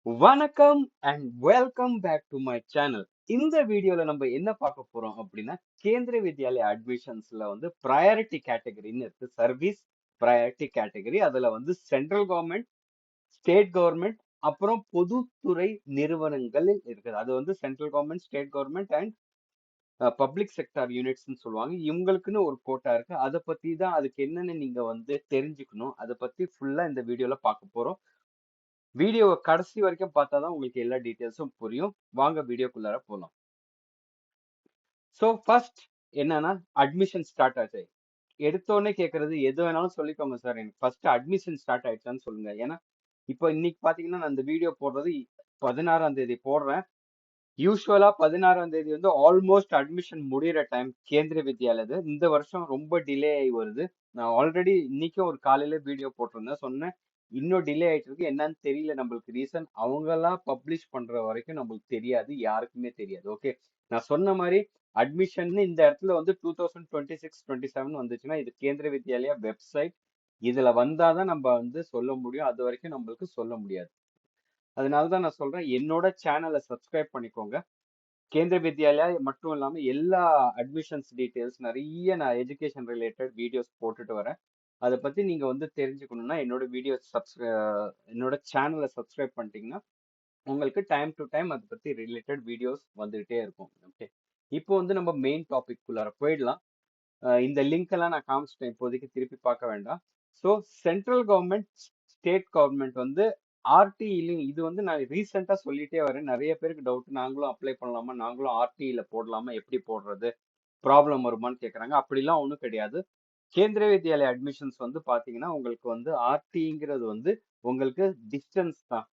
வணக்கம் and welcome back to my channel. இந்த வீடியோல நம்ம என்ன பார்க்க போறோம் அப்படின்னா, கேந்திரிய வித்யாலயா அட்மிஷன்ஸ்ல வந்து ப்ரையாரிட்டி கேட்டகரின்னு இருக்கு. Service priority category. அதுல வந்து சென்ட்ரல் கவர்மெண்ட், ஸ்டேட் கவர்மெண்ட், அப்புறம் பொதுத்துறை நிறுவனங்களில் இருக்குது. அது வந்து central government, state government and public sector யூனிட்ஸ்னு சொல்லுவாங்க. இவங்களுக்குன்னு ஒரு கோட்டா இருக்கு. அதை பத்தி தான் அதுக்கு என்னென்ன நீங்க வந்து தெரிஞ்சுக்கணும். அதை பத்தி ஃபுல்லா இந்த வீடியோல பார்க்க போறோம். வீடியோவை கடைசி வரைக்கும் பார்த்தாதான் உங்களுக்கு எல்லா டீட்டெயில்ஸும் புரியும். வாங்க வீடியோக்குள்ளார போலாம். ஸோ ஃபர்ஸ்ட் என்னன்னா, அட்மிஷன் ஸ்டார்ட் ஆச்சு. எடுத்தோடனே கேட்கறது எது வேணாலும் சொல்லிக்கோங்க சார், எனக்கு ஃபர்ஸ்ட் அட்மிஷன் ஸ்டார்ட் ஆயிடுச்சான்னு சொல்லுங்க. ஏன்னா இப்போ இன்னைக்கு பாத்தீங்கன்னா நான் இந்த வீடியோ போடுறது 16ஆம் தேதி போடுறேன். யூஸ்வலா 16ஆம் தேதி வந்து ஆல்மோஸ்ட் அட்மிஷன் முடியிற டைம் கேந்திரிய வித்யாலயா. இந்த வருஷம் ரொம்ப டிலே ஆகி வருது. நான் ஆல்ரெடி இன்னைக்கும் ஒரு காலையில வீடியோ போட்டிருந்தேன், சொன்னேன் இன்னும் டிலே ஆயிட்டு இருக்கு. என்னன்னு தெரியல, நம்மளுக்கு ரீசன் அவங்களா பப்ளிஷ் பண்ற வரைக்கும் நம்மளுக்கு தெரியாது, யாருக்குமே தெரியாது. ஓகே, நான் சொன்ன மாதிரி அட்மிஷன் இந்த இடத்துல வந்து 2026-27 வந்துச்சுன்னா இது கேந்திரிய வித்யாலயா வெப்சைட். இதுல வந்தாதான் நம்ம வந்து சொல்ல முடியும், அது வரைக்கும் நம்மளுக்கு சொல்ல முடியாது. அதனாலதான் நான் சொல்றேன், என்னோட சேனலை சப்ஸ்கிரைப் பண்ணிக்கோங்க. கேந்திரிய வித்யாலயா மட்டும் இல்லாம எல்லா அட்மிஷன்ஸ் டீடைல்ஸ் நிறைய நான் எஜுகேஷன் ரிலேட்டட் வீடியோஸ் போட்டுட்டு வரேன். அதை பத்தி நீங்க வந்து தெரிஞ்சுக்கணும்னா என்னோட சேனலை சப்ஸ்கிரைப் பண்ணிட்டீங்கன்னா உங்களுக்கு டைம் டு டைம் அதை பத்தி ரிலேட்டட் வீடியோஸ் வந்துகிட்டே இருக்கும். ஓகே, இப்போ வந்து நம்ம மெயின் டாபிக் குள்ளார போயிடலாம். இந்த லிங்க் எல்லாம் நான் காமிச்சிட்டேன், இப்போதைக்கு திருப்பி பார்க்க வேண்டாம். So central government, state government வந்து ஆர்டிஇலையும் இது வந்து நான் ரீசெண்டாக சொல்லிட்டே வரேன். நிறைய பேருக்கு டவுட், நாங்களும் அப்ளை பண்ணலாமா, நாங்களும் ஆர்டிஇல போடலாமா, எப்படி போடுறது, ப்ராப்ளம் வருமான்னு கேட்குறாங்க. அப்படிலாம் ஒன்றும் கிடையாது. கேந்திரிய வித்யாலயா அட்மிஷன்ஸ் வந்து பார்த்தீங்கன்னா உங்களுக்கு வந்து ஆர்டிங்கிறது வந்து உங்களுக்கு டிஸ்டன்ஸ் தான்.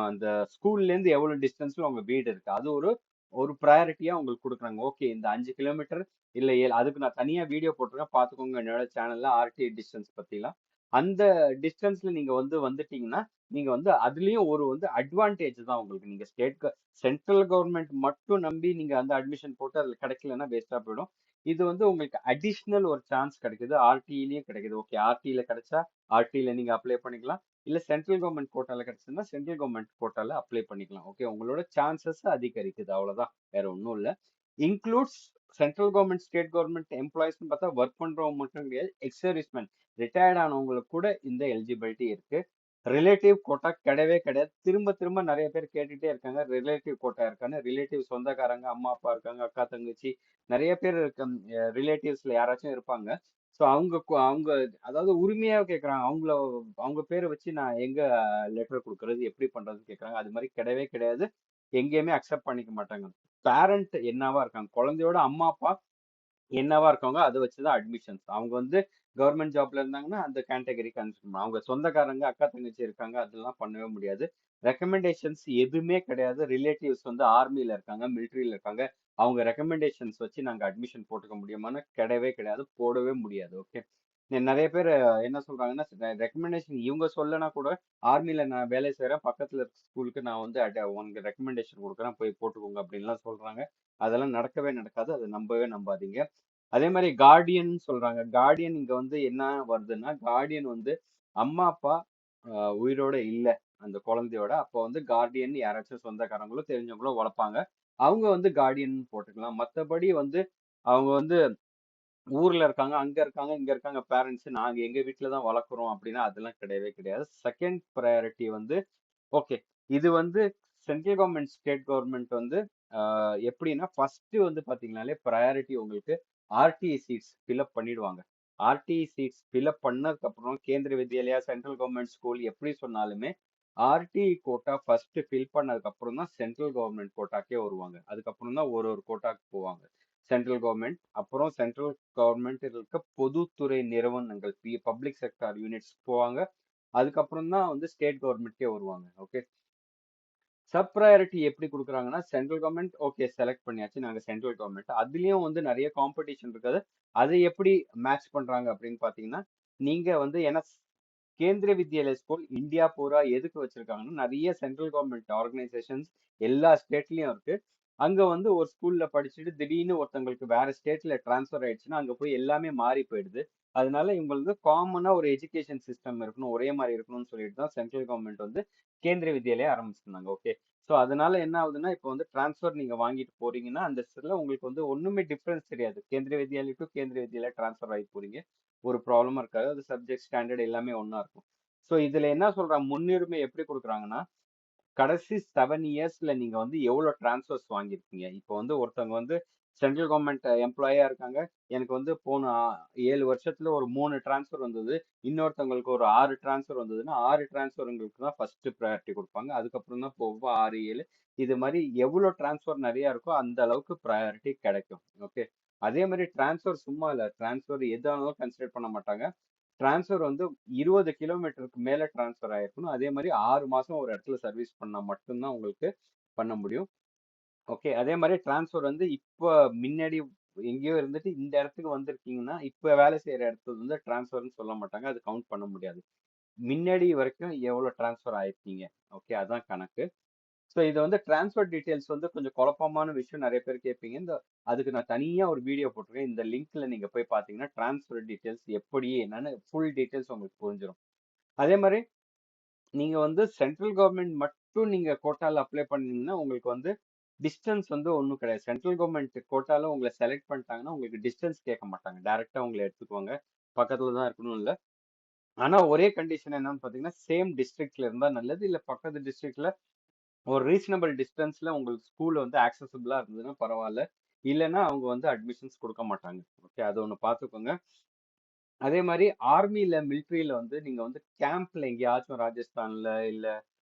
அந்த ஸ்கூல்லேருந்து எவ்வளோ டிஸ்டன்ஸ்ல உங்க வீடு இருக்கு, அது ஒரு ஒரு ப்ரையாரிட்டியா உங்களுக்கு கொடுக்குறாங்க. ஓகே, இந்த 5 கிலோமீட்டர் இல்ல 7, அதுக்கு நான் தனியா வீடியோ போட்டிருக்கேன், பார்த்துக்கோங்க என்னோட சேனல்ல ஆர்டி டிஸ்டன்ஸ் பத்திலாம். அந்த டிஸ்டன்ஸ்ல நீங்க வந்து வந்துட்டீங்கன்னா நீங்க வந்து அதுலயும் ஒரு வந்து அட்வான்டேஜ் தான் உங்களுக்கு. நீங்க சென்ட்ரல் கவர்மெண்ட் மட்டும் நம்பி நீங்க அந்த அட்மிஷன் போட்டு அதுல கிடைக்கலன்னா வேஸ்டா போயிடும். இது வந்து உங்களுக்கு அடிஷ்னல் ஒரு சான்ஸ் கிடைக்குது, ஆர்டிஇலயும் கிடைக்குது. ஓகே, ஆர்டிஇல கிடைச்சா ஆர்டிஇல நீங்க அப்ளை பண்ணிக்கலாம். இல்ல சென்ட்ரல் கவர்மெண்ட் கோட்டால கிடைச்சதுன்னா சென்ட்ரல் கவர்மெண்ட் கோட்டால அப்ளை பண்ணிக்கலாம். ஓகே, உங்களோட சான்சஸ் அதிகரிக்குது, அவ்வளவுதான், வேற ஒன்றும் இல்ல. Includes central government, state government எம்ப்ளாயிஸ்னு பார்த்தா ஒர்க் பண்றவங்க மட்டும் கிடையாது, எக்ஸ் சர்வீஸ்மேன், ரிட்டையர்ட் ஆனவங்களுக்கு கூட இந்த எலிஜிபிலிட்டி இருக்கு. ரிலேட்டிவ் கோட்டா கிடையவே கிடையாது. திரும்ப திரும்ப நிறைய பேர் கேட்டுட்டே இருக்காங்க, ரிலேட்டிவ் கோட்டா இருக்கான்னு. ரிலேட்டிவ் சொந்தக்காரங்க, அம்மா அப்பா இருக்காங்க, அக்கா தங்கச்சி நிறைய பேர் இருக்க, ரிலேட்டிவ்ஸ்ல யாராச்சும் இருப்பாங்க. ஸோ அவங்க அதாவது உரிமையா கேட்கறாங்க. அவங்க பேரை வச்சு நான் எங்க லெட்டர் கொடுக்கறது, எப்படி பண்றதுன்னு கேட்கறாங்க. அது மாதிரி கிடையவே கிடையாது, எங்கேயுமே அக்செப்ட் பண்ணிக்க மாட்டாங்க. பேரண்ட் என்னவா இருக்காங்க, குழந்தையோட அம்மா அப்பா என்னவா இருக்காங்க, அதை வச்சுதான் அட்மிஷன்ஸ். அவங்க வந்து கவர்மெண்ட் ஜாப்ல இருந்தாங்கன்னா அந்த கேட்டகரிக்கு அனுப்பிச்சிடணும். அவங்க சொந்தக்காரங்க, அக்கா தங்கச்சி இருக்காங்க, அதெல்லாம் பண்ணவே முடியாது. ரெக்கமெண்டேஷன்ஸ் எதுவுமே கிடையாது. ரிலேட்டிவ்ஸ் வந்து ஆர்மில இருக்காங்க, மிலிட்ரியில இருக்காங்க, அவங்க ரெக்கமெண்டேஷன்ஸ் வச்சு நாங்க அட்மிஷன் போட்டுக்க முடியுமான்னு கிடையவே கிடையாது, போடவே முடியாது. ஓகே, நிறைய பேர் என்ன சொல்றாங்கன்னா, ரெக்கமெண்டேஷன் இவங்க சொல்லனா கூட ஆர்மில நான் வேலை செய்யறேன், பக்கத்துல இருக்க ஸ்கூலுக்கு நான் வந்து உனக்கு ரெக்கமெண்டேஷன் கொடுக்குறேன், போய் போட்டுக்கோங்க அப்படின்லாம் சொல்றாங்க. அதெல்லாம் நடக்கவே நடக்காது, அதை நம்பவே நம்பாதீங்க. அதே மாதிரி கார்டியன் சொல்றாங்க. கார்டியன் இங்க வந்து என்ன வருதுன்னா, கார்டியன் வந்து அம்மா அப்பா உயிரோட இல்ல அந்த குழந்தையோட, அப்போ வந்து கார்டியன் யாராச்சும் சொந்தக்காரங்களோ தெரிஞ்சவங்களோ வளர்ப்பாங்க, அவங்க வந்து கார்டியன் போட்டுக்கலாம். மத்தபடி வந்து அவங்க வந்து ஊர்ல இருக்காங்க, அங்க இருக்காங்க, இங்க இருக்காங்க பேரண்ட்ஸ், நாங்க எங்க வீட்டுல தான் வளர்க்குறோம் அப்படின்னா அதெல்லாம் கிடையவே கிடையாது. செகண்ட் ப்ரையாரிட்டி வந்து ஓகே, இது வந்து சென்ட்ரல் கவர்மெண்ட், ஸ்டேட் கவர்மெண்ட் வந்து எப்படின்னா ஃபர்ஸ்ட் வந்து பாத்தீங்கன்னாலே ப்ரையாரிட்டி உங்களுக்கு ஆர்டிஇ சீட்ஸ் ஃபில்அப் பண்ணிடுவாங்க. ஆர்டிஇ சீட்ஸ் ஃபில்அப் பண்ணதுக்கு அப்புறம் Kendriya Vidyalaya, central government school எப்படி சொன்னாலுமே ஆர்டிஇ கோட்டா ஃபர்ஸ்ட் ஃபில் பண்ணதுக்கு அப்புறம் தான் சென்ட்ரல் கவர்மெண்ட் கோட்டாக்கே வருவாங்க. அதுக்கப்புறம் தான் ஒரு ஒரு கோட்டாக்கு போவாங்க. சென்ட்ரல் கவர்மெண்ட், அப்புறம் சென்ட்ரல் கவர்மெண்ட் இருக்க பொதுத்துறை நிறுவனங்கள், பப்ளிக் செக்டார் யூனிட்ஸ் போவாங்க. அதுக்கப்புறம் தான் வந்து ஸ்டேட் கவர்மெண்ட்கே வருவாங்க. ஓகே, சப் ப்ரையாரிட்டி எப்படி கொடுக்குறாங்கன்னா, சென்ட்ரல் கவர்மெண்ட் ஓகே செலக்ட் பண்ணியாச்சு, நாங்க சென்ட்ரல் கவர்மெண்ட், அதுலயும் வந்து நிறைய காம்படிஷன் இருக்காது. அதை எப்படி மேட்ச் பண்றாங்க அப்படின்னு பாத்தீங்கன்னா, நீங்க வந்து ஏன்னா கேந்திரிய வித்யாலயா ஸ்கூல் இந்தியா பூரா எதுக்கு வச்சிருக்காங்கன்னா, நிறைய சென்ட்ரல் கவர்மெண்ட் ஆர்கனைசேஷன்ஸ் எல்லா ஸ்டேட்லயும் இருக்கு. அங்க வந்து ஒரு ஸ்கூல்ல படிச்சுட்டு திடீர்னு ஒருத்தங்களுக்கு வேற ஸ்டேட்ல டிரான்ஸ்ஃபர் ஆயிடுச்சுன்னா அங்க போய் எல்லாமே மாறி போயிடுது. அதனால இவங்க வந்து காமனா ஒரு எஜுகேஷன் சிஸ்டம் இருக்கணும், ஒரே மாதிரி இருக்கணும்னு சொல்லிட்டு தான் சென்ட்ரல் கவர்மெண்ட் வந்து கேந்திரிய வித்யாலயா ஆரம்பிச்சிருந்தாங்க. ஓகே. ஸோ அதனால என்ன ஆகுதுன்னா இப்போ வந்து டிரான்ஸ்ஃபர் நீங்க வாங்கிட்டு போறீங்கன்னா அந்த இடத்துல உங்களுக்கு வந்து ஒண்ணுமே டிஃபரன்ஸ் தெரியாது. கேந்திரிய வித்யாலயா டு கேந்திரிய வித்யாலயா டிரான்ஸ்ஃபர் ஆகி போறீங்க. ஒரு ப்ராப்ளமும் இருக்காது. அது சப்ஜெக்ட் ஸ்டாண்டர்ட் எல்லாமே ஒண்ணா இருக்கும். ஸோ இதுல என்ன சொல்றாங்க, முன்னுரிமை எப்படி கொடுக்குறாங்கன்னா, கடைசி 7 இயர்ஸ்ல நீங்க வந்து எவ்வளவு டிரான்ஸ்ஃபர்ஸ் வாங்கியிருக்கீங்க. இப்போ வந்து ஒருத்தவங்க வந்து சென்ட்ரல் கவர்மெண்ட் எம்ப்ளாயியா இருக்காங்க. எனக்கு வந்து போன 7 வருஷத்துல ஒரு 3 டிரான்ஸ்ஃபர் வந்தது. இன்னொருத்தவங்களுக்கு ஒரு 6 டிரான்ஸ்ஃபர் வந்ததுன்னா 6 டிரான்ஸ்ஃபர்களுக்கு தான் ஃபர்ஸ்ட் ப்ரையாரிட்டி கொடுப்பாங்க. அதுக்கப்புறம் தான் போக 6, 7 இது மாதிரி எவ்வளவு டிரான்ஸ்ஃபர் நிறைய இருக்கோ அந்த அளவுக்கு ப்ரையாரிட்டி கிடைக்கும். ஓகே. அதே மாதிரி டிரான்ஸ்ஃபர் சும்மா இல்ல. டிரான்ஸ்ஃபர் எதானாலும் கன்சிடர் பண்ண மாட்டாங்க. டிரான்ஸ்ஃபர் வந்து 20 கிலோமீட்டருக்கு மேல டிரான்ஸ்ஃபர் ஆயிருக்கணும். அதே மாதிரி 6 மாசம் ஒரு இடத்துல சர்வீஸ் பண்ணா மட்டும்தான் உங்களுக்கு பண்ண முடியும். ஓகே. அதே மாதிரி டிரான்ஸ்ஃபர் வந்து இப்ப முன்னாடி எங்கேயோ இருந்துட்டு இந்த இடத்துக்கு வந்திருக்கீங்கன்னா இப்ப வேலை செய்யற இடத்துல வந்து டிரான்ஸ்ஃபர்னு சொல்ல மாட்டாங்க. அது கவுண்ட் பண்ண முடியாது. முன்னாடி வரைக்கும் எவ்வளவு டிரான்ஸ்ஃபர் ஆயிருக்கீங்க. ஓகே. அதான் கணக்கு. ஸோ இது வந்து டிரான்ஸ்ஃபர் டீடைல்ஸ் வந்து கொஞ்சம் குழப்பமான விஷயம். நிறைய பேர் கேட்பீங்க. அதுக்கு நான் தனியா ஒரு வீடியோ போட்டிருக்கேன். இந்த லிங்க்ல நீங்க போய் பாத்தீங்கன்னா டிரான்ஸ்ஃபர் டீடைல்ஸ் எப்படி என்னன்னு ஃபுல் டீடைல்ஸ் உங்களுக்கு புரிஞ்சிடும். அதே மாதிரி நீங்க வந்து சென்ட்ரல் கவர்மெண்ட் மட்டும் நீங்க கோட்டால அப்ளை பண்ணீங்கன்னா உங்களுக்கு வந்து டிஸ்டன்ஸ் வந்து ஒன்றும் கிடையாது. சென்ட்ரல் கவர்மெண்ட் கோட்டால உங்களை செலக்ட் பண்ணிட்டாங்கன்னா உங்களுக்கு டிஸ்டன்ஸ் கேட்க மாட்டாங்க. டைரக்டா உங்களை எடுத்துக்குவாங்க. பக்கத்துல தான் இருக்கணும் இல்ல. ஆனா ஒரே கண்டிஷன் என்னன்னு பாத்தீங்கன்னா சேம் டிஸ்ட்ரிக்ட்ல இருந்தா நல்லது. இல்ல பக்கத்து டிஸ்ட்ரிக்ட்ல ஒரு ரீசனபிள் டிஸ்டன்ஸ்ல உங்களுக்கு ஸ்கூல் வந்து ஆக்சசபிளா இருந்ததுன்னா பரவாயில்ல. இல்லைன்னா அவங்க வந்து அட்மிஷன்ஸ் கொடுக்க மாட்டாங்க. ஓகே. அது ஒன்று பார்த்துக்கோங்க. அதே மாதிரி ஆர்மியில மிலிட்ரியில வந்து நீங்க வந்து கேம்ப்ல எங்கேயாச்சும் ராஜஸ்தான்ல இல்ல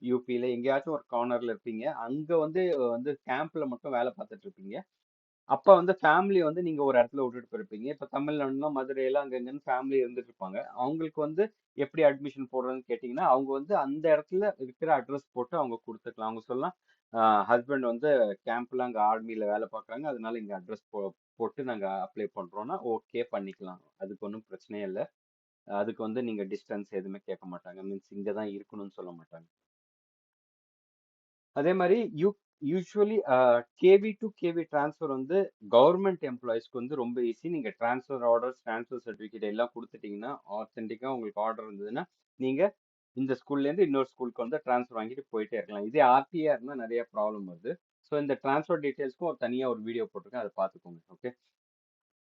யூபியில எங்கேயாச்சும் ஒரு கார்னர்ல இருப்பீங்க. அங்க வந்து வந்து கேம்ப்ல மட்டும் வேலை பார்த்துட்டு இருப்பீங்க. அப்ப வந்து ஃபேமிலி வந்து நீங்க ஒரு இடத்துல விட்டுட்டு போயிருப்பீங்க. இப்ப தமிழ்நாடுனா மதுரையில அங்க இங்கன்னு ஃபேமிலி இருந்துட்டு இருப்பாங்க. அவங்களுக்கு வந்து எப்படி அட்மிஷன் போடுறதுன்னு கேட்டீங்கன்னா, அவங்க வந்து அந்த இடத்துல இருக்கிற அட்ரஸ் போட்டு அவங்க கொடுத்துக்கலாம். அவங்க சொல்லலாம், ஹஸ்பண்ட் வந்து கேம்ப்ல அங்க ஆர்மியில வேலை பார்க்குறாங்க. அதனால இங்க அட்ரஸ் போட்டு நாங்க அப்ளை பண்றோம்னா ஓகே பண்ணிக்கலாம். அதுக்கு ஒன்றும் பிரச்சனையே இல்லை. அதுக்கு வந்து நீங்க டிஸ்டன்ஸ் எதுவுமே கேட்க மாட்டாங்க. மீன்ஸ் இங்க தான் இருக்கணும்னு சொல்ல மாட்டாங்க. அதே மாதிரி usually KV to KV transfer வந்து கவர்மெண்ட் எம்ப்ளாயிஸ்க்கு வந்து ரொம்ப ஈஸி. நீங்க டிரான்ஸ்ஃபர் ஆர்டர், டிரான்ஸ்ஃபர் சர்டிஃபிகேட் எல்லாம் கொடுத்துட்டீங்கன்னா, ஆத்தென்டிக்கா உங்களுக்கு ஆர்டர் இருந்ததுன்னா நீங்க இந்த ஸ்கூல்ல இருந்து இன்னொரு ஸ்கூலுக்கு வந்து டிரான்ஸ்ஃபர் வாங்கிட்டு போயிட்டே இருக்கலாம். இதே ஆர்டிஆ இருந்தா நிறைய ப்ராப்ளம் வருது. ஸோ இந்த டிரான்ஸ்ஃபர் டீடைல்ஸ்க்கும் ஒரு தனியா ஒரு வீடியோ போட்டிருக்கேன். அதை பார்த்துக்கோங்க. ஓகே.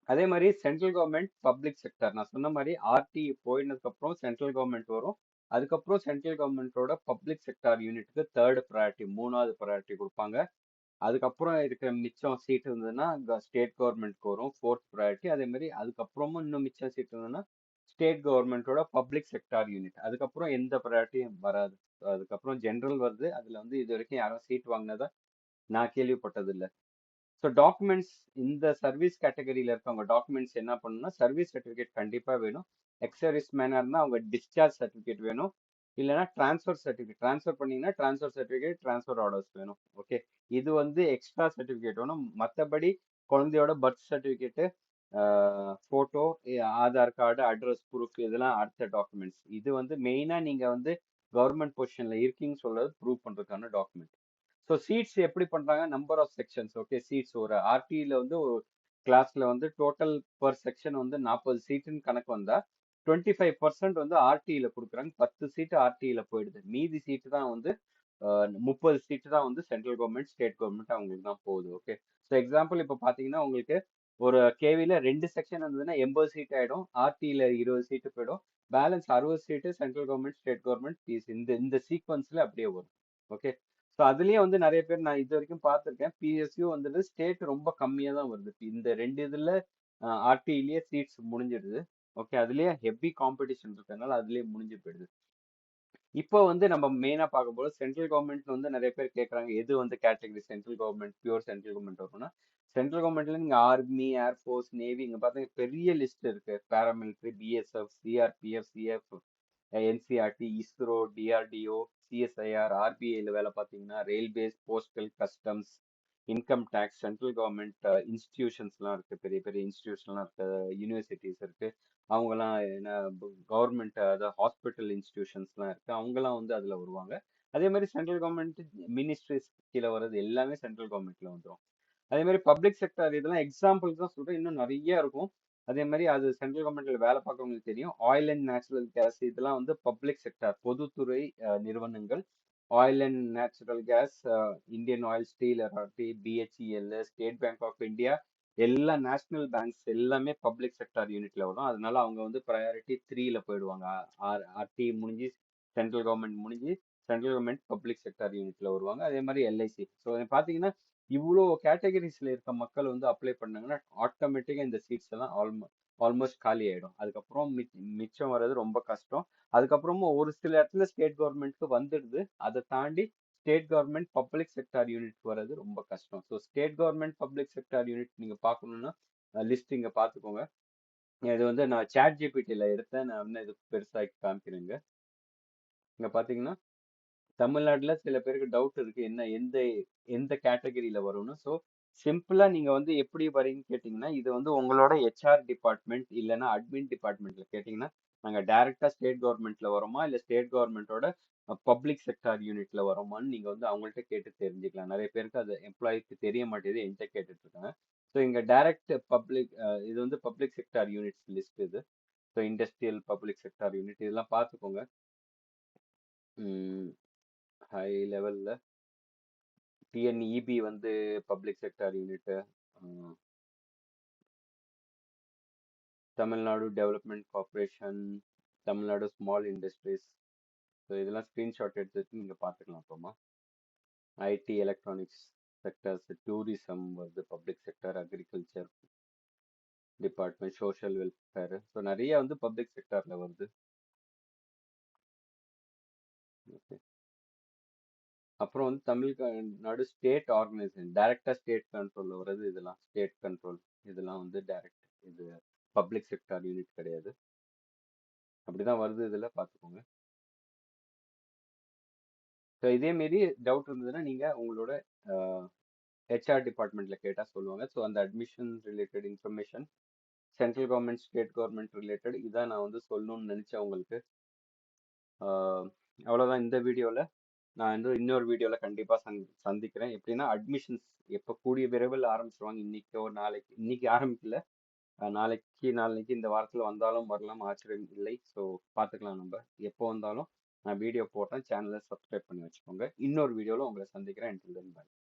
அதே மாதிரி சென்ட்ரல் கவர்மெண்ட் பப்ளிக் செக்டர் நான் சொன்ன மாதிரி ஆர்டி போயினதுக்கு அப்புறம் சென்ட்ரல் கவர்மெண்ட் வரும். அதுக்கப்புறம் சென்ட்ரல் கவர்மெண்டோட பப்ளிக் செக்டார் யூனிட்டுக்கு தேர்ட் ப்ரையாரிட்டி, 3வது ப்ரையாரிட்டி கொடுப்பாங்க. அதுக்கப்புறம் இருக்கிற மிச்சம் சீட் இருந்ததுன்னா ஸ்டேட் கவர்மெண்ட்க்கு வரும், ஃபோர்த் ப்ரையாரிட்டி. அதே மாதிரி அதுக்கப்புறமும் இன்னும் மிச்சம் சீட் இருந்ததுன்னா ஸ்டேட் கவர்மெண்டோட பப்ளிக் செக்டார் யூனிட். அதுக்கப்புறம் எந்த ப்ரையாரிட்டியும் வராது. அதுக்கப்புறம் ஜென்ரல் வருது. அதுல வந்து இது வரைக்கும் யாரும் சீட் வாங்கினதா நான் கேள்விப்பட்டது இல்ல. ஸோ டாக்குமெண்ட்ஸ் இந்த சர்வீஸ் கேட்டகரியில இருக்கவங்க டாக்குமெண்ட்ஸ் என்ன பண்ணணும்னா சர்வீஸ் சர்டிஃபிகேட் கண்டிப்பா வேணும். எக்ஸ் சர்வீஸ் மேனர்னா அவங்க டிஸ்சார்ஜ் சர்டிஃபிகேட் வேணும். இல்லைன்னா டிரான்ஸ்ஃபர் சர்டிஃபிகேட், டிரான்ஸ்ஃபர் பண்ணீங்கன்னா டிரான்ஸ்ஃபர் சர்டிஃபிகேட், டிரான்ஸ்ஃபர் ஆர்டர்ஸ் வேணும். ஓகே. இது வந்து எக்ஸ்ட்ரா சர்டிஃபிகேட் வேணும். மற்றபடி குழந்தையோட birth certificate, photo, Aadhaar card, address proof இதெல்லாம் அடுத்த டாக்குமெண்ட்ஸ். இது வந்து மெயினா நீங்க வந்து கவர்மெண்ட் பொசிஷன்ல இருக்கீங்கன்னு சொல்றது ப்ரூவ் பண்றதுக்கான டாக்குமெண்ட். ஸோ சீட்ஸ் எப்படி பண்றாங்க, number of sections. Okay. Seats ஒரு ஆர்டியில வந்து ஒரு கிளாஸ்ல வந்து டோட்டல் பர் செக்ஷன் வந்து 40 சீட்டுன்னு கணக்கு வந்தா 25% வந்து ஆர்டியில கொடுக்குறாங்க. 10 சீட்டு ஆர்டியில போயிடுது. மீதி சீட்டு தான் வந்து 30 சீட்டு தான் வந்து சென்ட்ரல் கவர்மெண்ட், ஸ்டேட் கவர்மெண்ட் அவங்களுக்கு தான் போகுது. ஓகே. ஸோ எக்ஸாம்பிள் இப்போ பார்த்தீங்கன்னா உங்களுக்கு ஒரு கேவில 2 செக்ஷன் இருந்ததுன்னா 80 சீட் ஆயிடும். ஆர்டியில 20 சீட்டு போயிடும். பேலன்ஸ் 60 சீட்டு சென்ட்ரல் கவர்மெண்ட், ஸ்டேட் கவர்மெண்ட், இந்த இந்த சீக்வன்ஸ்ல அப்படியே வரும். ஓகே. ஸோ அதுலயே வந்து நிறைய பேர் நான் இது வரைக்கும் பார்த்துருக்கேன். பிஎஸ்யூ வந்துட்டு ஸ்டேட் ரொம்ப கம்மியா தான் வருது. இந்த 2 இதுல ஆர்டியிலேயே சீட்ஸ் முடிஞ்சிடுது. ஓகே. அதுலயே ஹெவி காம்படிஷன் இருக்கறனால அதுலயே முடிஞ்சு போயிடுது. இப்போ வந்து நம்ம மெயினா பார்க்கும்போது சென்ட்ரல் கவர்மெண்ட் வந்து நிறைய பேர் கேட்கறாங்க எது வந்து category central government, pure central government வரும்னா சென்ட்ரல் கவர்மெண்ட்ல நீங்க ஆர்மி, ஏர்ஃபோர்ஸ், நேவி இங்க பார்த்தீங்கன்னா பெரிய லிஸ்ட் இருக்கு. Paramilitary, BSF, CRPF, CF, NCRT, ISRO, DRDO, CSIR, ஆர்பிஐல வேலை பார்த்தீங்கன்னா railways, postal, customs, income tax, central government இன்ஸ்டிடியூஷன்ஸ்லாம் இருக்கு. பெரிய பெரிய இன்ஸ்டிடியூஷன்லாம் இருக்கு. யூனிவர்சிட்டிஸ் இருக்கு. அவங்கலாம் என்ன கவர்மெண்ட் அதாவது ஹாஸ்பிட்டல் இன்ஸ்டிடியூஷன்ஸ்லாம் இருக்கு. அவங்கலாம் வந்து அதுல வருவாங்க. அதே மாதிரி சென்ட்ரல் கவர்மெண்ட் மினிஸ்ட்ரிஸ் கீழே வர்றது எல்லாமே சென்ட்ரல் கவர்மெண்ட்ல வந்துரும். அதே மாதிரி பப்ளிக் செக்டர் இதெல்லாம் எக்ஸாம்பிள் தான் சொல்றேன். இன்னும் நிறைய இருக்கும். அதே மாதிரி அது சென்ட்ரல் கவர்மெண்ட்ல வேலை பார்க்கறவங்களுக்கு தெரியும். ஆயில் அண்ட் நேச்சுரல் கேஸ் இதெல்லாம் வந்து பப்ளிக் செக்டார் பொதுத்துறை நிறுவனங்கள். Oil and natural gas, Indian oil, steel authority, BHEL, State Bank of India, எல்லா நேஷனல் பேங்க்ஸ் எல்லாமே பப்ளிக் செக்டார் யூனிட்ல வரும். அதனால அவங்க வந்து ப்ரையாரிட்டி த்ரீல போயிடுவாங்க. ஆர்டி முடிஞ்சு சென்ட்ரல் கவர்மெண்ட் முடிஞ்சு சென்ட்ரல் கவர்மெண்ட் பப்ளிக் செக்டார் யூனிட்ல வருவாங்க. அதே மாதிரி எல்ஐசி. ஸோ பாத்தீங்கன்னா இவ்வளோ கேட்டகரிஸ்ல இருக்க மக்கள் வந்து அப்ளை பண்ணாங்கன்னா ஆட்டோமேட்டிக்கா இந்த சீட்ஸ் எல்லாம் ஆல்மோஸ்ட் காலி ஆயிடும். அதுக்கப்புறம் மிச்சம் வர்றது ரொம்ப கஷ்டம். அதுக்கப்புறமும் ஒரு சில இடத்துல ஸ்டேட் கவர்மெண்ட்க்கு வந்துடுது. அதை தாண்டி state government public sector unit வர்றது ரொம்ப கஷ்டம். So state government public sector unit நீங்க பார்க்கணும்னா லிஸ்ட் இங்க பார்த்துக்கோங்க. இது வந்து நான் சாட் ஜிபிடில எடுத்தேன். நான் வந்து இது பெருசாக்கி காமிக்கிறேங்க. இங்க பாத்தீங்கன்னா தமிழ்நாட்டுல சில பேருக்கு டவுட் இருக்கு என்ன எந்த எந்த கேட்டகரியில வரும்னு. ஸோ சிம்பிளா நீங்க வந்து எப்படி வரீங்கன்னு கேட்டீங்கன்னா இது வந்து உங்களோட ஹெச்ஆர் டிபார்ட்மெண்ட் இல்லைன்னா அட்மின் டிபார்ட்மெண்ட்ல கேட்டீங்கன்னா நாங்க டைரக்டா ஸ்டேட் கவர்மெண்ட்ல வரோமா இல்ல ஸ்டேட் கவர்மெண்டோட பப்ளிக் செக்டார் யூனிட்ல வரோமான்னு நீங்க வந்து அவங்கள்ட்ட கேட்டு தெரிஞ்சுக்கலாம். நிறைய பேருக்கு அது எம்ப்ளாய்க்கு தெரிய மாட்டேங்குது, என்கிட்ட கேட்டுட்டு இருக்காங்க. ஸோ இங்க டைரக்ட் பப்ளிக் இது வந்து பப்ளிக் செக்டார் யூனிட்ஸ் லிஸ்ட் இது. So industrial public sector unit இதெல்லாம் பார்த்துக்கோங்க. ஹை லெவல்ல டிஎன்இபி வந்து public sector unit, Tamil Nadu development corporation, Tamil Nadu small industries. So இதெல்லாம் ஸ்க்ரீன்ஷாட் எடுத்துட்டு நீங்கள் பார்த்துக்கலாம். அப்புறமா ஐடி எலக்ட்ரானிக்ஸ் செக்டர்ஸ், டூரிசம் வருது public sector, agriculture department, social welfare. So நிறைய வந்து பப்ளிக் செக்டார்ல வருது. ஓகே. அப்புறம் வந்து தமிழ்நாடு ஸ்டேட் ஆர்கனைசேஷன் டைரக்டா ஸ்டேட் கண்ட்ரோல்ல வர்றது இதெல்லாம் ஸ்டேட் கண்ட்ரோல். இதெல்லாம் வந்து டைரக்ட், இது பப்ளிக் செக்டார் யூனிட் கிடையாது. அப்படிதான் வருது, இதுல பாத்துக்கோங்க. ஸோ இதே மாரி டவுட் இருந்ததுன்னா நீங்க உங்களோட ஹெச்ஆர் டிபார்ட்மெண்ட்ல கேட்டா சொல்லுவாங்க. ஸோ அந்த admission related information, central government state government related இதான் நான் வந்து சொல்லணும்னு நினைச்சேன் உங்களுக்கு. அவ்வளோதான் இந்த வீடியோவில். நான் வந்து இன்னொரு வீடியோவில் கண்டிப்பாக சந்திக்கிறேன். எப்படின்னா அட்மிஷன்ஸ் எப்போ கூடிய விரைவில் ஆரம்பிச்சிருவாங்க. இன்னைக்கோ நாளைக்கு, இன்னைக்கு ஆரம்பிக்கல, நாளைக்கு நாளைக்கு இந்த வாரத்தில் வந்தாலும் வரலாம், ஆச்சரியம் இல்லை. ஸோ பார்த்துக்கலாம், நம்ம எப்போ வந்தாலும் நான் வீடியோ போட்டேன். சேனலை சப்ஸ்கிரைப் பண்ணி வச்சுக்கோங்க. இன்னொரு வீடியோவில் உங்களை சந்திக்கிறேன். Until then, bye.